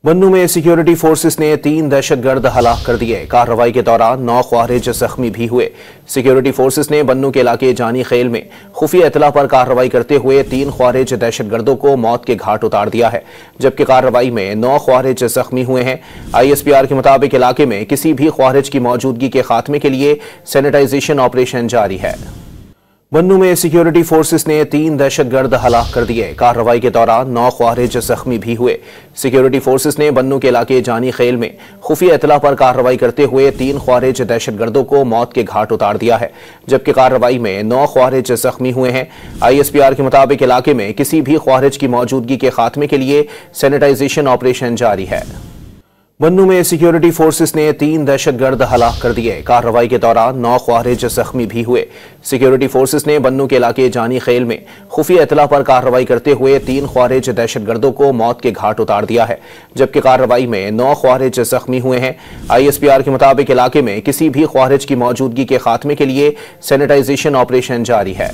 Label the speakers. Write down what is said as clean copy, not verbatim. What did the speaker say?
Speaker 1: बन्नू में security forces ने 3 दहशतगर्द हलाक कर दिए। कार्रवाई के दौरान 9 ख्वारिज जख्मी भी हुए। सिक्योरिटी फोर्सेस ने बन्नू के इलाके जानी खेल में खुफिया इतला पर कार्रवाई करते हुए 3 ख्वारिज दहशतगर्दों को मौत के घाट उतार दिया है, जबकि कार्रवाई में 9 ख्वारिज जख्मी हुए हैं। ISPR के मुताबिक इलाके में किसी भी ख्वारिज की मौजूदगी के खात्मे के लिए सैनिटाइजेशन ऑपरेशन जारी है। बन्नू में सिक्योरिटी फोर्सेस ने 3 दहशतगर्द हलाक कर दिए। कार्रवाई के दौरान 9 ख्वारिज जख्मी भी हुए। सिक्योरिटी फोर्सेस ने बन्नू के इलाके जानी खेल में खुफिया इतला पर कार्रवाई करते हुए 3 ख्वारिज दहशतगर्दों को मौत के घाट उतार दिया है, जबकि कार्रवाई में 9 ख्वारिज जख्मी हुए हैं। ISPR के मुताबिक इलाके में किसी भी ख्वारिज की मौजूदगी के खात्मे के लिए सैनिटाइजेशन ऑपरेशन जारी है। बन्नू में सिक्योरिटी फोर्सेस ने 3 दहशतगर्द हलाक कर दिए। कार्रवाई के दौरान 9 ख्वारिज जख्मी भी हुए। सिक्योरिटी फोर्सेस ने बन्नू के इलाके जानी खेल में खुफिया इतला पर कार्रवाई करते हुए 3 ख्वारिज दहशतगर्दों को मौत के घाट उतार दिया है, जबकि कार्रवाई में 9 ख्वारिज जख्मी हुए हैं। ISPR के मुताबिक इलाके में किसी भी ख्वारिज की मौजूदगी के खात्मे के लिए सैनिटाइजेशन ऑपरेशन जारी है।